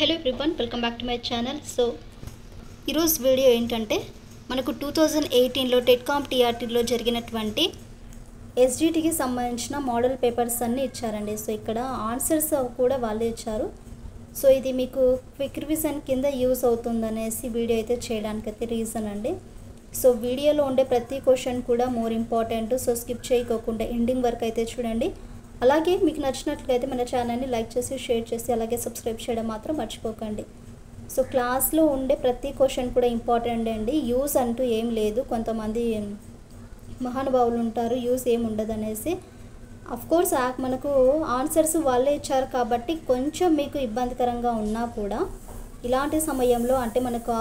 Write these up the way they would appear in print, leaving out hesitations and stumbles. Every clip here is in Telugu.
Hello everyone, welcome back to my channel. So ఈరోజు వీడియో ఏంటంటే మనకు 2018లో టెట్కామ్ టీఆర్టీలో జరిగినటువంటి ఎస్జిటికి సంబంధించిన మోడల్ పేపర్స్ అన్నీ ఇచ్చారండి. సో ఇక్కడ ఆన్సర్స్ కూడా వాళ్ళే ఇచ్చారు. సో ఇది మీకు క్విక్ రివిజన్ కింద యూజ్ అవుతుందనేసి వీడియో అయితే చేయడానికైతే రీజన్ అండి. సో వీడియోలో ఉండే ప్రతి క్వశ్చన్ కూడా మోర్ ఇంపార్టెంట్. సో స్కిప్ చేయకోకుండా ఎండింగ్ వరకు అయితే చూడండి. అలాగే మీకు నచ్చినట్లయితే మన ఛానల్ని లైక్ చేసి షేర్ చేసి అలాగే సబ్స్క్రైబ్ చేయడం మాత్రం మర్చిపోకండి. సో క్లాస్లో ఉండే ప్రతి క్వశ్చన్ కూడా ఇంపార్టెంట్ అండి. యూజ్ అంటూ ఏం లేదు. కొంతమంది మహానుభావులు ఉంటారు యూజ్ ఏం ఉండదు అనేసి. అఫ్కోర్స్ మనకు ఆన్సర్స్ వాళ్ళే ఇచ్చారు కాబట్టి కొంచెం మీకు ఇబ్బందికరంగా ఉన్నా కూడా ఇలాంటి సమయంలో అంటే మనకు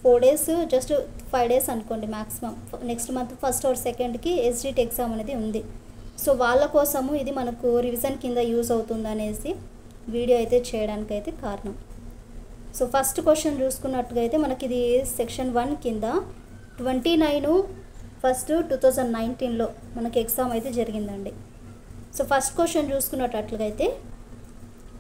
4 days జస్ట్ 5 days అనుకోండి maximum. Next month 1st or 2ndకి ఎస్జిటి ఎగ్జామ్ అనేది ఉంది. సో వాళ్ళ కోసము ఇది మనకు రివిజన్ కింద యూజ్ అవుతుందనేసి వీడియో అయితే చేయడానికైతే కారణం. సో ఫస్ట్ క్వశ్చన్ చూసుకున్నట్టుగా అయితే మనకి ఇది సెక్షన్ 1 కింద 29/1/2019లో మనకి ఎగ్జామ్ అయితే జరిగిందండి. సో ఫస్ట్ క్వశ్చన్ చూసుకున్నట్లుగా అయితే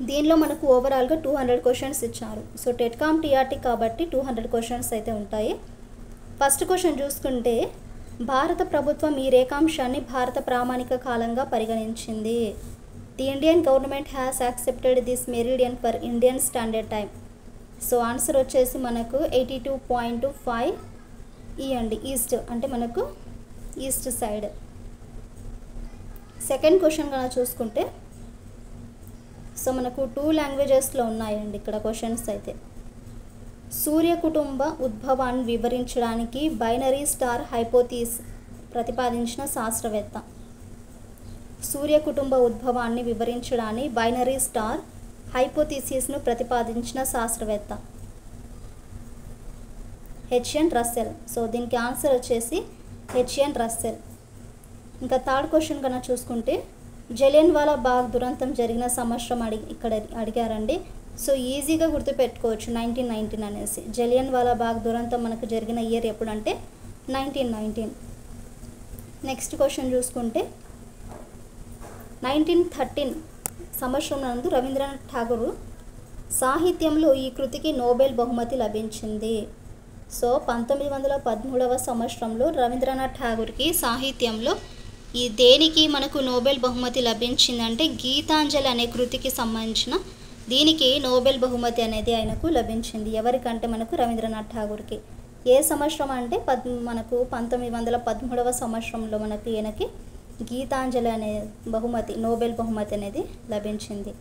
దీనిలో మనకు ఓవరాల్గా 200 క్వశ్చన్స్ ఇచ్చారు. సో టెట్కామ్ టీఆర్టీ కాబట్టి 200 క్వశ్చన్స్ అయితే ఉంటాయి. ఫస్ట్ క్వశ్చన్ చూసుకుంటే భారత ప్రభుత్వం ఈ రేఖాంశాన్ని భారత ప్రామాణిక కాలంగా పరిగణించింది. The Indian government has accepted this meridian for Indian standard time. So answer వచ్చేసి మనకు 82.5 అండి. ఈస్ట్ అంటే మనకు ఈస్ట్ సైడ్. సెకండ్ క్వశ్చన్ కనుక చూసుకుంటే సో మనకు 2 లాంగ్వేజెస్లో ఉన్నాయండి ఇక్కడ క్వశ్చన్స్ అయితే. సూర్య కుటుంబ ఉద్భవాన్ని వివరించడానికి బైనరీ స్టార్ హైపోథీసిస్ ప్రతిపాదించిన శాస్త్రవేత్త. సూర్య కుటుంబ ఉద్భవాన్ని వివరించడానికి బైనరీ స్టార్ హైపోథీసిస్ను ప్రతిపాదించిన శాస్త్రవేత్త హెచ్ఎన్ రస్సెల్. సో దీనికి ఆన్సర్ వచ్చేసి హెచ్ఎన్ రస్సెల్. ఇంకా థర్డ్ క్వశ్చన్ కన్నా చూసుకుంటే జలియన్వాలా బాగ్ దురంతం జరిగిన సంవత్సరం ఇక్కడ అడిగారండి. సో ఈజీగా గుర్తుపెట్టుకోవచ్చు 1919 అనేసి. జలియన్వాలా బాగ్ దురంతం మనకు జరిగిన ఇయర్ ఎప్పుడంటే 1919. నెక్స్ట్ క్వశ్చన్ చూసుకుంటే 1913 సంవత్సరం నందు రవీంద్రనాథ్ ఠాగూర్ సాహిత్యంలో ఈ కృతికి నోబెల్ బహుమతి లభించింది. సో 1913వ సంవత్సరంలో రవీంద్రనాథ్ ఠాగూర్కి సాహిత్యంలో ఈ దేనికి మనకు నోబెల్ బహుమతి లభించిందంటే గీతాంజలి అనే కృతికి సంబంధించిన దీనికి నోబెల్ బహుమతి అనేది ఆయనకు లభించింది. ఎవరికంటే మనకు రవీంద్రనాథ్ ఠాగూర్కి. ఏ సంవత్సరం అంటే మనకు 1913వ సంవత్సరంలో మనకు ఈయనకి గీతాంజలి అనే బహుమతి నోబెల్ బహుమతి అనేది లభించింది.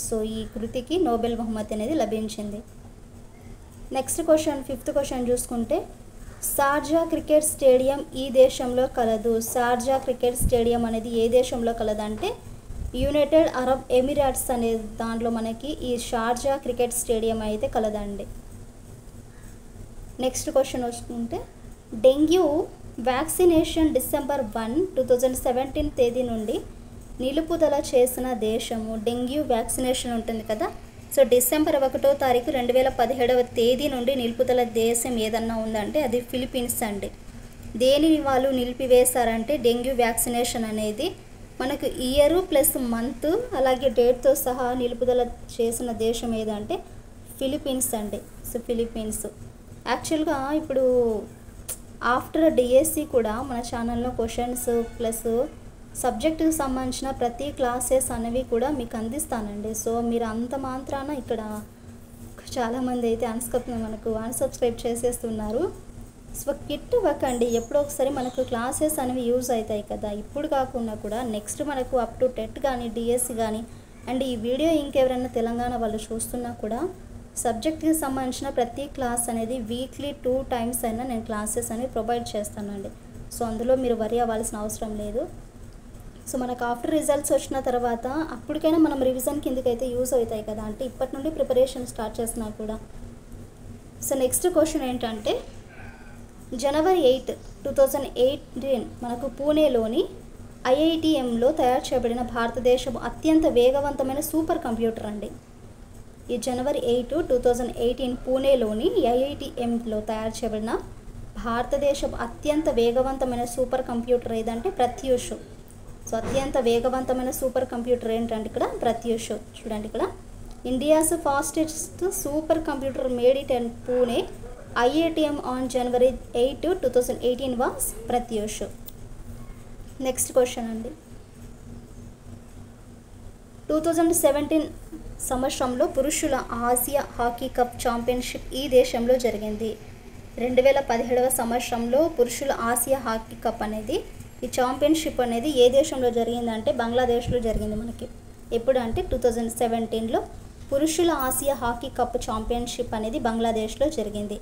సో ఈ కృతికి నోబెల్ బహుమతి అనేది లభించింది. నెక్స్ట్ క్వశ్చన్ ఫిఫ్త్ క్వశ్చన్ చూసుకుంటే షార్జా క్రికెట్ స్టేడియం ఈ దేశంలో కలదు. షార్జా క్రికెట్ స్టేడియం అనేది ఏ దేశంలో కలదంటే యునైటెడ్ అరబ్ ఎమిరేట్స్ అనే దాంట్లో మనకి ఈ షార్జా క్రికెట్ స్టేడియం అయితే కలదండి. నెక్స్ట్ క్వశ్చన్ వచ్చుకుంటే డెంగ్యూ వ్యాక్సినేషన్ December 1, 2017 తేదీ నుండి నిలుపుదల చేసిన దేశము. డెంగ్యూ వ్యాక్సినేషన్ ఉంటుంది కదా. సో December 1వ తారీఖు 2017వ తేదీ నుండి నిలుపుదల దేశం ఏదన్నా ఉందంటే అది ఫిలిప్పీన్స్ అండి. దేనిని వాళ్ళు నిలిపివేశారంటే డెంగ్యూ వ్యాక్సినేషన్ అనేది మనకు ఇయర్ ప్లస్ మంత్ అలాగే డేట్తో సహా నిలుపుదల చేసిన దేశం ఏదంటే ఫిలిప్పీన్స్ అండి. సో ఫిలిప్పీన్స్ యాక్చువల్గా ఇప్పుడు ఆఫ్టర్ డిఎస్సి కూడా మన ఛానల్లో క్వశ్చన్స్ ప్లస్ సబ్జెక్టుకి సంబంధించిన ప్రతి క్లాసెస్ అనేవి కూడా మీకు అందిస్తానండి. సో మీరు అంత మాత్రాన ఇక్కడ చాలామంది అయితే మనకు అన్సబ్స్క్రైబ్ చేసేస్తున్నారు. సో కిట్ ఇవ్వకండి. ఎప్పుడో ఒకసారి మనకు క్లాసెస్ అనేవి యూజ్ అవుతాయి కదా. ఇప్పుడు కాకుండా కూడా నెక్స్ట్ మనకు అప్ టు టెట్ కానీ డిఎస్సి కానీ అండ్ ఈ వీడియో ఇంకెవరైనా తెలంగాణ వాళ్ళు చూస్తున్నా కూడా సబ్జెక్ట్కి సంబంధించిన ప్రతి క్లాస్ అనేది వీక్లీ 2 times అయినా నేను క్లాసెస్ అనేవి ప్రొవైడ్ చేస్తానండి. సో అందులో మీరు వరి అవ్వాల్సిన అవసరం లేదు. సో మనకు ఆఫ్టర్ రిజల్ట్స్ వచ్చిన తర్వాత అప్పటికైనా మనం రివిజన్ కిందకైతే యూజ్ అవుతాయి కదా. అంటే ఇప్పటి నుండి ప్రిపరేషన్ స్టార్ట్ చేసినా కూడా. సో నెక్స్ట్ క్వశ్చన్ ఏంటంటే January 8, 2018 మనకు పూణేలోని IITMలో తయారు చేయబడిన భారతదేశం అత్యంత వేగవంతమైన సూపర్ కంప్యూటర్ అండి. ఈ January 8, 2018 పూణేలోని IITMలో తయారు చేయబడిన భారతదేశం అత్యంత వేగవంతమైన సూపర్ కంప్యూటర్ ఏదంటే ప్రత్యూష్. సో అత్యంత వేగవంతమైన సూపర్ కంప్యూటర్ ఏంటంటే ఇక్కడ ప్రత్యూష్. చూడండి ఇక్కడ India's fastest super computer made it and Pune IITM on January 8, 2018 was Pratyush. Next question అండి. 2017 సంవత్సరంలో పురుషుల ఆసియా హాకీ కప్ ఛాంపియన్షిప్ ఈ దేశంలో జరిగింది. 2017వ సంవత్సరంలో పురుషుల ఆసియా హాకీ కప్ అనేది ఈ ఛాంపియన్షిప్ అనేది ఏ దేశంలో జరిగిందంటే బంగ్లాదేశ్లో జరిగింది మనకి. ఎప్పుడు అంటే 2017లో పురుషుల ఆసియా హాకీ కప్ ఛాంపియన్షిప్ అనేది బంగ్లాదేశ్లో జరిగింది.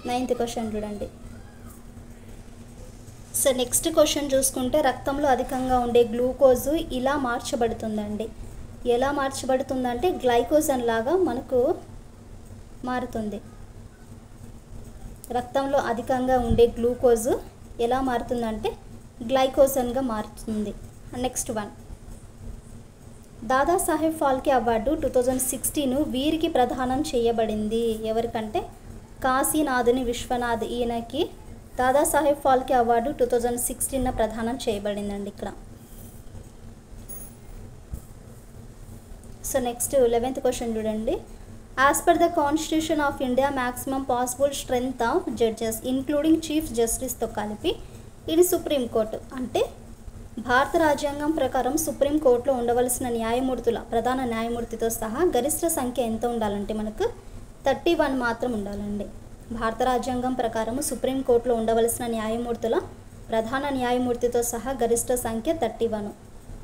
9th క్వశ్చన్ చూడండి. సో నెక్స్ట్ క్వశ్చన్ చూసుకుంటే రక్తంలో అధికంగా ఉండే గ్లూకోజ్ ఇలా మార్చబడుతుందండి. ఎలా మార్చబడుతుందంటే గ్లైకోజన్ లాగా మనకు మారుతుంది. రక్తంలో అధికంగా ఉండే గ్లూకోజ్ ఎలా మారుతుందంటే గ్లైకోజన్గా మారుతుంది. Next one, Dadasaheb Phalke award 2016 వీరికి ప్రదానం చేయబడింది. ఎవరికంటే కాశీనాథుని విశ్వనాథ్, ఈయనకి దాదాసాహెబ్ ఫాల్కే అవార్డు 2016 ప్రదానం చేయబడిందండి ఇక్కడ. సో నెక్స్ట్ 11th క్వశ్చన్ చూడండి. As per the constitution of India maximum possible strength of judges including chief జస్టిస్తో కలిపి ఇది సుప్రీంకోర్టు అంటే భారత రాజ్యాంగం ప్రకారం సుప్రీంకోర్టులో ఉండవలసిన న్యాయమూర్తుల ప్రధాన న్యాయమూర్తితో సహా గరిష్ట సంఖ్య ఎంత ఉండాలంటే మనకు 31 మాత్రం ఉండాలండి. భారత రాజ్యాంగం ప్రకారం సుప్రీంకోర్టులో ఉండవలసిన న్యాయమూర్తుల ప్రధాన న్యాయమూర్తితో సహా గరిష్ట సంఖ్య 31.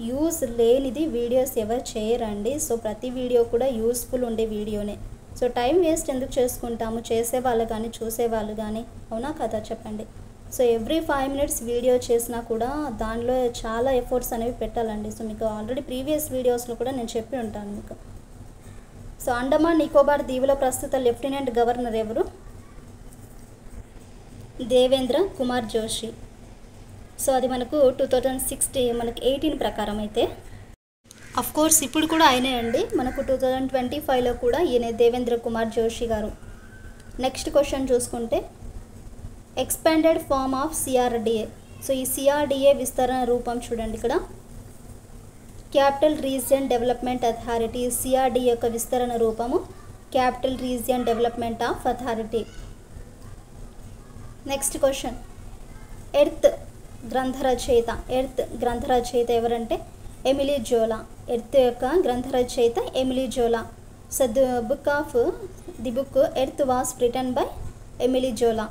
యూజ్ లేనిది వీడియోస్ ఎవరు చేయరండి. సో ప్రతి వీడియో కూడా యూస్ఫుల్ ఉండే వీడియోనే. సో టైం వేస్ట్ ఎందుకు చేసుకుంటాము, చేసేవాళ్ళు కానీ చూసేవాళ్ళు కానీ, అవునా కదా చెప్పండి. సో ఎవ్రీ 5 minutes వీడియో చేసినా కూడా దానిలో చాలా ఎఫర్ట్స్ అనేవి పెట్టాలండి. సో మీకు ఆల్రెడీ ప్రీవియస్ వీడియోస్లో కూడా నేను చెప్పి ఉంటాను మీకు. సో అండమాన్ నికోబార్ దీవుల ప్రస్తుత లెఫ్టినెంట్ గవర్నర్ ఎవరు? దేవేంద్ర కుమార్ జోషి. సో అది మనకు 2018 ప్రకారం అయితే కోర్స్ ఇప్పుడు కూడా ఆయనే అండి. మనకు 2025లో కూడా ఈయన దేవేంద్ర కుమార్ జోషి గారు. నెక్స్ట్ క్వశ్చన్ చూసుకుంటే expanded form of CRDA. So ఈ CRDA విస్తరణ రూపం చూడండి ఇక్కడ capital region development authority. CRDA యొక్క విస్తరణ రూపము capital region development of authority. Next question, earth గ్రంథ రచయిత ఎవరంటే ఎమిలీ జోలా. ఎర్త్ యొక్క గ్రంథ రచయిత Emile Zola. So the book earth was written by Emile Zola.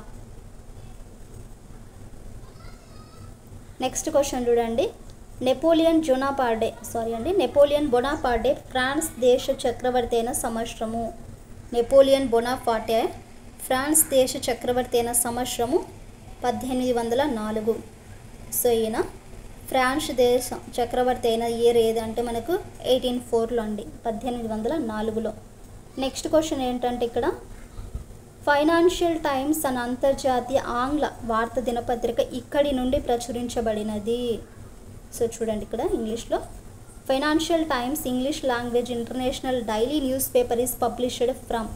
Next question చూడండి. నెపోలియన్ బొనాపార్టే ఫ్రాన్స్ దేశ చక్రవర్తి అయిన సంవత్సరము. నెపోలియన్ బొనాపార్టే ఫ్రాన్స్ దేశ చక్రవర్తి అయిన సంవత్సరము 1804. సో ఈయన ఫ్రాన్స్ దేశ చక్రవర్తి అయిన ఇయర్ ఏదంటే మనకు 1804లో అండి, 1804లో. నెక్స్ట్ క్వశ్చన్ ఏంటంటే ఇక్కడ ఫైనాన్షియల్ టైమ్స్ అనే అంతర్జాతీయ ఆంగ్ల వార్తా దినపత్రిక ఇక్కడి నుండి ప్రచురించబడినది. సో చూడండి ఇక్కడ ఇంగ్లీష్లో financial times English language international daily news paper is published from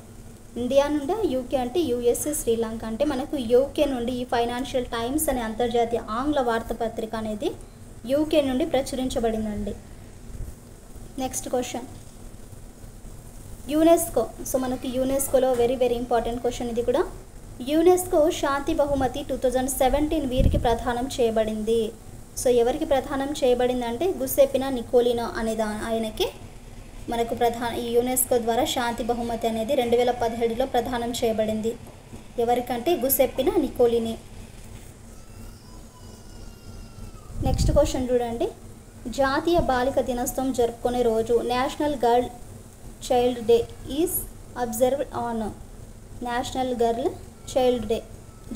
India నుండి యూకే అంటే యూఎస్ఏ శ్రీలంక అంటే మనకు యూకే నుండి ఈ ఫైనాన్షియల్ టైమ్స్ అనే అంతర్జాతీయ ఆంగ్ల వార్తాపత్రిక అనేది యూకే నుండి ప్రచురించబడిందండి. Next question UNESCO. సో మనకి యునెస్కోలో వెరీ ఇంపార్టెంట్ క్వశ్చన్ ఇది కూడా. యునెస్కో శాంతి బహుమతి 2017 వీరికి ప్రదానం చేయబడింది. సో ఎవరికి ప్రదానం చేయబడింది అంటే గుసెప్పిన నికోలినో అనే ఆయనకి మనకు ఈ యునెస్కో ద్వారా శాంతి బహుమతి అనేది 2017లో ప్రదానం చేయబడింది. ఎవరికంటే గుసెప్పిన నికోలిని. నెక్స్ట్ క్వశ్చన్ చూడండి. జాతీయ బాలిక దినోత్సవం జరుపుకునే రోజు national girl child day is observed on. National girl child day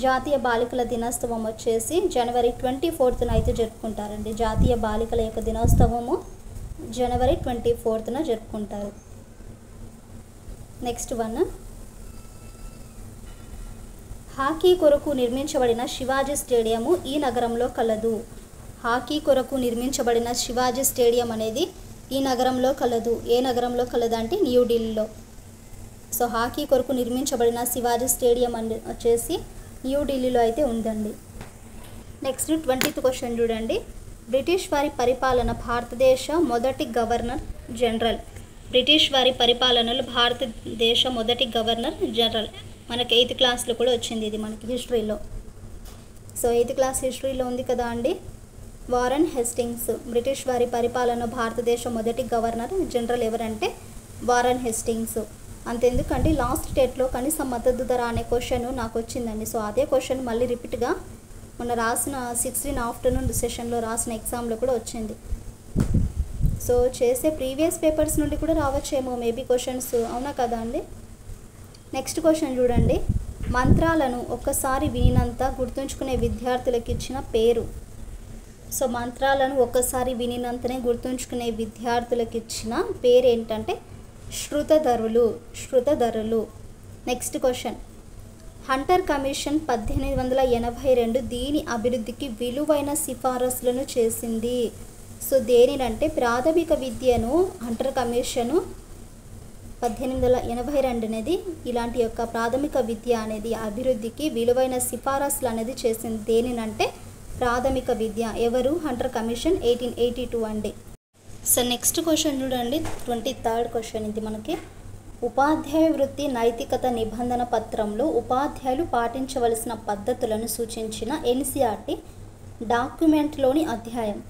జాతీయ బాలికల దినోత్సవం వచ్చేసి January 24th అయితే జరుపుకుంటారండి. జాతీయ బాలికల యొక్క దినోత్సవము January 24th జరుపుకుంటారు. నెక్స్ట్ వన్, హాకీ కొరకు నిర్మించబడిన శివాజీ స్టేడియము ఈ నగరంలో కలదు. హాకీ కొరకు నిర్మించబడిన శివాజీ స్టేడియం అనేది ఈ నగరంలో కలదు. ఏ నగరంలో కలదు అంటే న్యూఢిల్లీలో. సో హాకీ కొరకు నిర్మించబడిన శివాజీ స్టేడియం వచ్చేసి న్యూఢిల్లీలో అయితే ఉందండి. నెక్స్ట్ 20th క్వశ్చన్ చూడండి. బ్రిటిష్ వారి పరిపాలన భారతదేశ మొదటి గవర్నర్ జనరల్. బ్రిటిష్ వారి పరిపాలనలో భారతదేశ మొదటి గవర్నర్ జనరల్. మనకి 8th క్లాస్లో కూడా వచ్చింది ఇది మనకి హిస్టరీలో. సో 8th క్లాస్ హిస్టరీలో ఉంది కదా అండి. Warren Hastings. బ్రిటిష్ వారి పరిపాలన భారతదేశ మొదటి గవర్నర్ జనరల్ ఎవరంటే వారన్ హేస్టింగ్స్. అంతెందుకండి లాస్ట్ టెట్లో కనీస మద్దతు ధర అనే క్వశ్చన్ నాకు వచ్చిందండి. సో అదే క్వశ్చన్ మళ్ళీ రిపీట్గా మొన్న రాసిన 16 ఆఫ్టర్నూన్ సెషన్లో రాసిన ఎగ్జామ్లో కూడా వచ్చింది. సో చేసే ప్రీవియస్ పేపర్స్ నుండి కూడా రావచ్చేమో మేబీ క్వశ్చన్స్, అవునా కదా అండి. నెక్స్ట్ క్వశ్చన్ చూడండి. మంత్రాలను ఒక్కసారి వినినంత గుర్తుంచుకునే విద్యార్థులకు ఇచ్చిన పేరు. సో మంత్రాలను ఒక్కసారి వినినంతనే గుర్తుంచుకునే విద్యార్థులకు ఇచ్చిన పేరు ఏంటంటే శృతధరులు. Next question. హంటర్ కమిషన్ 1882 దీని అభివృద్ధికి విలువైన సిఫారసులను చేసింది. సో దేనినంటే ప్రాథమిక విద్యను హంటర్ కమిషను 1882 అనేది ఇలాంటి యొక్క ప్రాథమిక విద్య అనేది అభివృద్ధికి విలువైన సిఫారసులు అనేది చేసింది. దేనినంటే ప్రాథమిక విద్య. ఎవరు? హంటర్ కమిషన్ 1882 అండి. సో నెక్స్ట్ క్వశ్చన్ చూడండి. 23rd క్వశ్చన్ ఇది మనకి. ఉపాధ్యాయ వృత్తి నైతికత నిబంధన పత్రంలో ఉపాధ్యాయులు పాటించవలసిన పద్ధతులను సూచించిన ఎన్సీఆర్టీ డాక్యుమెంట్లోని అధ్యాయం.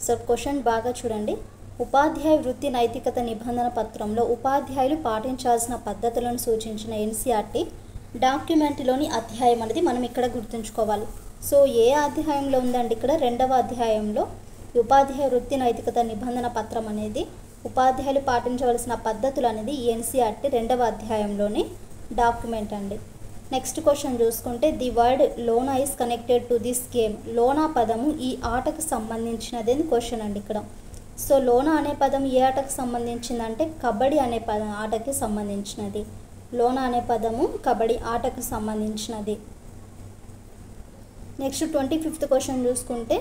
సో క్వశ్చన్ బాగా చూడండి. ఉపాధ్యాయ వృత్తి నైతికత నిబంధన పత్రంలో ఉపాధ్యాయులు పాటించాల్సిన పద్ధతులను సూచించిన ఎన్సీఆర్టీ డాక్యుమెంట్లోని అధ్యాయం అనేది మనం ఇక్కడ గుర్తుంచుకోవాలి. సో ఏ అధ్యాయంలో ఉందండి? ఇక్కడ 2వ అధ్యాయంలో ఉపాధ్యాయ వృత్తి నైతికత నిబంధన పత్రం అనేది ఉపాధ్యాయులు పాటించవలసిన పద్ధతులు అనేది ఎన్సీఆర్టీ 2వ అధ్యాయంలోని డాక్యుమెంట్ అండి. నెక్స్ట్ క్వశ్చన్ చూసుకుంటే ది వర్డ్ లోనా is connected to this game. లోనా పదము ఈ ఆటకు సంబంధించినది క్వశ్చన్ అండి ఇక్కడ. సో లోనా అనే పదం ఏ ఆటకు సంబంధించిందంటే కబడ్డీ అనే పదం ఆటకి సంబంధించినది. లోనా అనే పదము కబడ్డీ ఆటకు సంబంధించినది. నెక్స్ట్ 25th క్వశ్చన్ చూసుకుంటే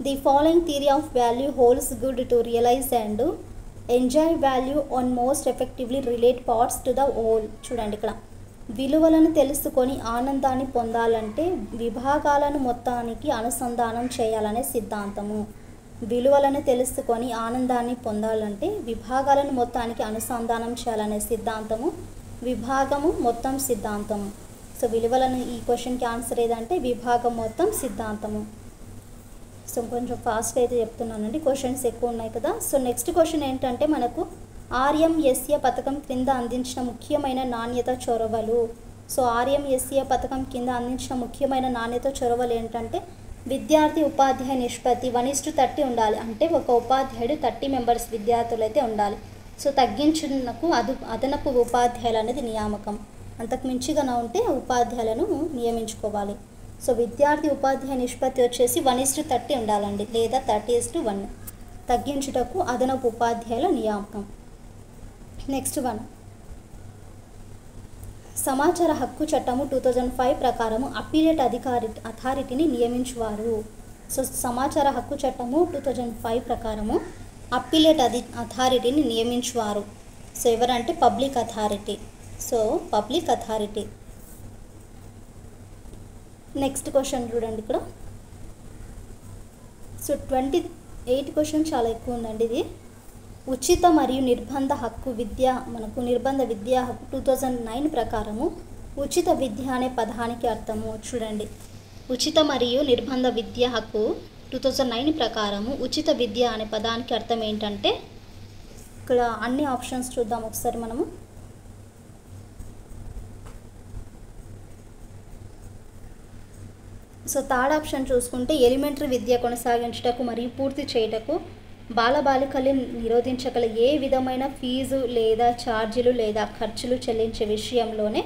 the following theory of value holds good to realise and enjoy value on most effectively relate parts to the whole. చూడండి ఇక్కడ విలువలను తెలుసుకొని ఆనందాన్ని పొందాలంటే విభాగాలను మొత్తానికి అనుసంధానం చేయాలనే సిద్ధాంతము. విలువలను తెలుసుకొని ఆనందాన్ని పొందాలంటే విభాగాలను మొత్తానికి అనుసంధానం చేయాలనే సిద్ధాంతము విభాగము మొత్తం సిద్ధాంతము. సో విలువలను ఈ క్వశ్చన్కి ఆన్సర్ ఏదంటే విభాగం మొత్తం సిద్ధాంతము. సో కొంచెం ఫాస్ట్గా అయితే చెప్తున్నానండి, క్వశ్చన్స్ ఎక్కువ ఉన్నాయి కదా. సో నెక్స్ట్ క్వశ్చన్ ఏంటంటే మనకు ఆర్ఎంఎస్ఏ పథకం క్రింద అందించిన ముఖ్యమైన నాణ్యత చొరవలు. సో ఆర్ఎంఎస్ఏ పథకం కింద అందించిన ముఖ్యమైన నాణ్యత చొరవలు ఏంటంటే విద్యార్థి ఉపాధ్యాయ నిష్పత్తి 1:30 ఉండాలి. అంటే ఒక ఉపాధ్యాయుడు 30 మెంబర్స్ విద్యార్థులు అయితే ఉండాలి. సో తగ్గించుటకు అదనపు ఉపాధ్యాయులు అనేది నియామకం. అంతకు మించిగా ఉంటే ఉపాధ్యాయులను నియమించుకోవాలి. సో విద్యార్థి ఉపాధ్యాయ నిష్పత్తి వచ్చేసి 1:30 ఉండాలండి, లేదా 30:1. తగ్గించుటకు అదనపు ఉపాధ్యాయుల నియామకం. నెక్స్ట్ 1 సమాచార హక్కు చట్టము 2005 ప్రకారము అప్పీలేట్ అథారిటీని నియమించువారు. సో సమాచార హక్కు చట్టము 2005 ప్రకారము అప్పీలేట్ అథారిటీని నియమించువారు. సో ఎవరంటే public authority. So public authority. Next question చూడండి ఇక్కడ. సో 28 క్వశ్చన్ చాలా ఎక్కువ ఉందండి ఇది. ఉచిత మరియు నిర్బంధ హక్కు విద్య మనకు నిర్బంధ విద్యా హక్కు 2009 ప్రకారము ఉచిత విద్య అనే పదానికి అర్థము. చూడండి ఉచిత మరియు నిర్బంధ విద్యా హక్కు 2009 ప్రకారము ఉచిత విద్య అనే పదానికి అర్థం ఏంటంటే ఇక్కడ అన్ని ఆప్షన్స్ చూద్దాం ఒకసారి మనము. సో థర్డ్ ఆప్షన్ చూసుకుంటే ఎలిమెంటరీ విద్య కొనసాగించుటకు మరియు పూర్తి చేయుటకు బాలబాలికల్ని నిరోధించగల ఏ విధమైన ఫీజు లేదా ఛార్జీలు లేదా ఖర్చులు చెల్లించే విషయంలోనే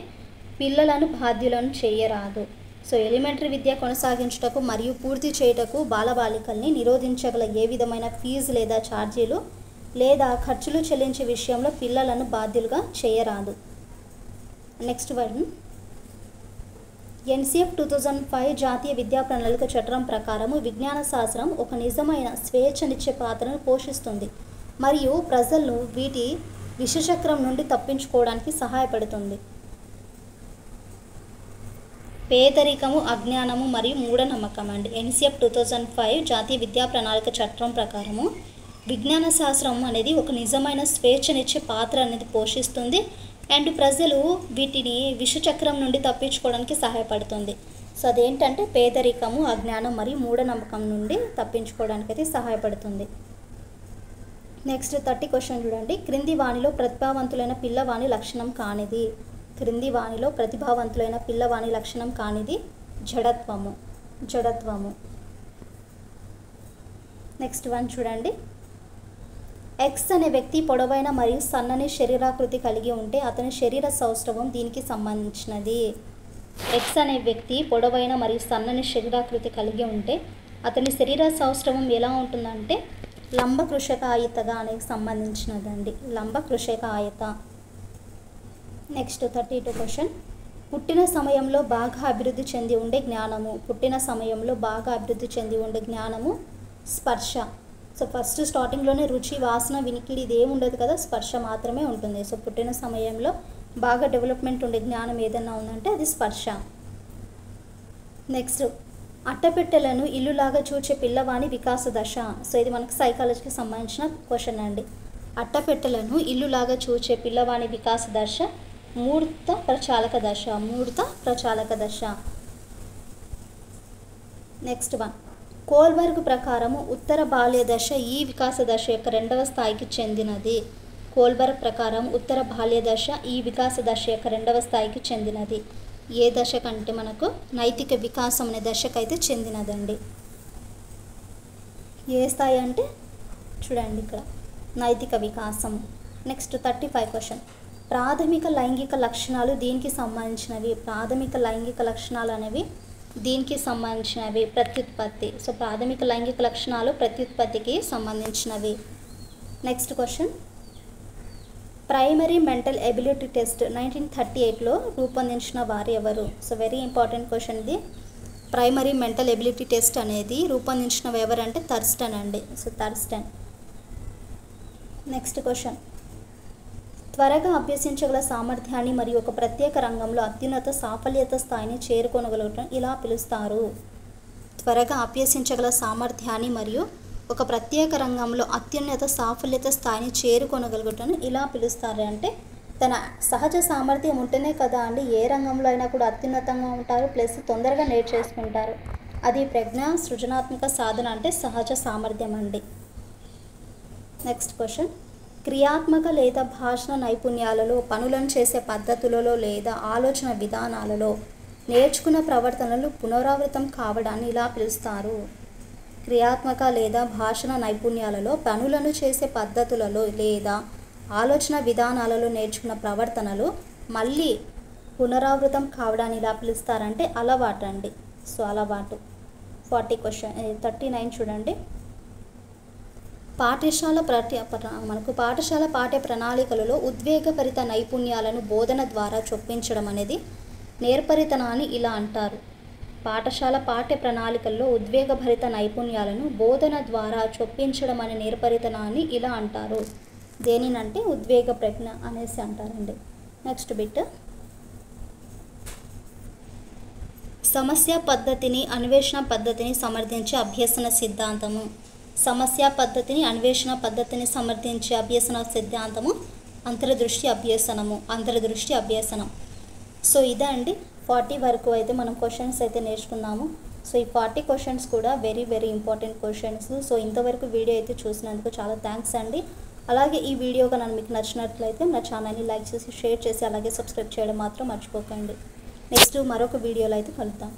పిల్లలను బాధ్యులను చేయరాదు. సో ఎలిమెంటరీ విద్య కొనసాగించుటకు మరియు పూర్తి చేయుటకు బాలబాలికల్ని నిరోధించగల ఏ విధమైన ఫీజు లేదా ఛార్జీలు లేదా ఖర్చులు చెల్లించే విషయంలో పిల్లలను బాధ్యులుగా చేయరాదు. నెక్స్ట్ 1 ఎన్సీఎఫ్ 2005 జాతీయ విద్యా ప్రణాళిక చట్టం ప్రకారము విజ్ఞాన శాస్త్రం ఒక నిజమైన స్వేచ్ఛనిచ్చే పాత్రను పోషిస్తుంది మరియు ప్రజలను వీటి విషచక్రం నుండి తప్పించుకోవడానికి సహాయపడుతుంది. పేదరికము, అజ్ఞానము మరియు మూఢనమ్మకం అండి. ఎన్సిఎఫ్ 2005 జాతీయ విద్యా ప్రణాళిక చట్టం ప్రకారము విజ్ఞాన శాస్త్రం అనేది ఒక నిజమైన స్వేచ్ఛనిచ్చే పాత్ర అనేది పోషిస్తుంది అండ్ ప్రజలు వీటిని విషచక్రం నుండి తప్పించుకోవడానికి సహాయపడుతుంది. సో అదేంటంటే పేదరికము, అజ్ఞానం మరియు మూఢనమ్మకం నుండి తప్పించుకోవడానికి అయితే సహాయపడుతుంది. నెక్స్ట్ 30 క్వశ్చన్ చూడండి. క్రింది వాణిలో ప్రతిభావంతులైన పిల్లవాణి లక్షణం కానిది. క్రింది వాణిలో ప్రతిభావంతులైన పిల్లవాణి లక్షణం కానిది జడత్వము. నెక్స్ట్ వన్ చూడండి. ఎక్స్ అనే వ్యక్తి పొడవైన మరియు సన్నని శరీరాకృతి కలిగి ఉంటే అతని శరీర సౌష్ఠవం దీనికి సంబంధించినది. ఎక్స్ అనే వ్యక్తి పొడవైన మరియు సన్నని శరీరాకృతి కలిగి ఉంటే అతని శరీర సౌష్ఠవం ఎలా ఉంటుందంటే లంబకృషకాయితగా అనేది సంబంధించినదండి. లంబకృషకాయిత. Next 32 question. పుట్టిన సమయంలో బాగా అభివృద్ధి చెంది ఉండే జ్ఞానము స్పర్శ. సో ఫస్ట్ స్టార్టింగ్లోనే రుచి, వాసన, వినికిడి ఇది ఏమి ఉండదు కదా, స్పర్శ మాత్రమే ఉంటుంది. సో పుట్టిన సమయంలో బాగా డెవలప్మెంట్ ఉండే జ్ఞానం ఏదైనా ఉందంటే అది స్పర్శ. నెక్స్ట్ అట్టపెట్టెలను ఇల్లులాగా చూచే పిల్లవాని వికాస దశ. సో ఇది మనకు సైకాలజీకి సంబంధించిన క్వశ్చన్ అండి. అట్టపెట్టెలను ఇల్లులాగా చూచే పిల్లవాని వికాస దశ మూర్త ప్రచాలక దశ. Next one. కోల్బర్గ్ ప్రకారము ఉత్తర బాల్య దశ ఈ వికాస దశ యొక్క రెండవ స్థాయికి చెందినది. కోల్బర్గ్ ప్రకారం ఉత్తర బాల్య దశ ఈ వికాస దశ యొక్క రెండవ స్థాయికి చెందినది. ఏ దశ కంటే మనకు నైతిక వికాసం అనే దశకైతే చెందినదండి. ఏ స్థాయి అంటే చూడండి ఇక్కడ నైతిక వికాసం. Next 35 question. ప్రాథమిక లైంగిక లక్షణాలు దీనికి సంబంధించినవి. అనేవి దీనికి సంబంధించినవి. ప్రత్యుత్పత్తి. సో ప్రాథమిక లైంగిక లక్షణాలు ప్రత్యుత్పత్తికి సంబంధించినవి. Next question. Primary mental ability test 1938లో రూపొందించిన వారు ఎవరు? సో వెరీ ఇంపార్టెంట్ క్వశ్చన్ ఇది. ప్రైమరీ మెంటల్ ఎబిలిటీ టెస్ట్ అనేది రూపొందించినవి ఎవరంటే థర్స్టన్ అండి. So Thurstone. Next question. త్వరగా అభ్యసించగల సామర్థ్యాన్ని మరియు ఒక ప్రత్యేక రంగంలో అత్యున్నత సాఫల్యత స్థాయిని చేరుకోనగలగటం ఇలా పిలుస్తారు. త్వరగా అభ్యసించగల సామర్థ్యాన్ని మరియు ఒక ప్రత్యేక రంగంలో అత్యున్నత సాఫల్యత స్థాయిని చేరుకోనగలగటం ఇలా పిలుస్తారు. అంటే తన సహజ సామర్థ్యం ఉంటేనే కదా అండి ఏ రంగంలో అయినా కూడా అత్యున్నతంగా ఉంటారు, ప్లస్ తొందరగా నేర్చేసుకుంటారు. అది ప్రజ్ఞ, సృజనాత్మక సాధన అంటే సహజ సామర్థ్యం అండి. Next question. క్రియాత్మక లేదా భాషణ నైపుణ్యాలలో, పనులను చేసే పద్ధతులలో లేదా ఆలోచన విధానాలలో నేర్చుకున్న ప్రవర్తనలు పునరావృతం కావడాన్ని ఇలా పిలుస్తారు. క్రియాత్మక లేదా భాషణ నైపుణ్యాలలో, పనులను చేసే పద్ధతులలో లేదా ఆలోచన విధానాలలో నేర్చుకున్న ప్రవర్తనలు మళ్ళీ పునరావృతం కావడాన్ని ఇలా పిలుస్తారంటే అలవాటు అండి. సో అలవాటు. 40 క్వశ్చన్ 39 చూడండి. పాఠశాల పాఠ్య ప్రణాళికలలో ఉద్వేగభరిత నైపుణ్యాలను బోధన ద్వారా చొప్పించడం అనేది నేర్పరితనాన్ని ఇలా అంటారు. పాఠశాల పాఠ్య ప్రణాళికల్లో ఉద్వేగభరిత నైపుణ్యాలను బోధన ద్వారా చొప్పించడం అనే నేర్పరితనాన్ని ఇలా అంటారు. దేనినంటే ఉద్వేగ ప్రజ్ఞ అనేసి అంటారండి. Next bit. సమస్య పద్ధతిని, అన్వేషణ పద్ధతిని సమర్థించే అభ్యసన సిద్ధాంతము. సమస్య పద్ధతిని, అన్వేషణ పద్ధతిని సమర్థించే అభ్యసన సిద్ధాంతము అంతర్దృష్టి అభ్యసనం. సో ఇదే అండి 40 వరకు అయితే మనం క్వశ్చన్స్ అయితే నేర్చుకున్నాము. సో ఈ 40 క్వశ్చన్స్ కూడా very very important questions. So ఇంతవరకు వీడియో అయితే చూసినందుకు చాలా థ్యాంక్స్ అండి. అలాగే ఈ వీడియో కనుక మీకు నచ్చినట్లయితే నా ఛానల్ని లైక్ చేసి, షేర్ చేసి, అలాగే సబ్స్క్రైబ్ చేయడం మాత్రం మర్చిపోకండి. నెక్స్ట్ మరొక వీడియోలో అయితే కలుద్దాం.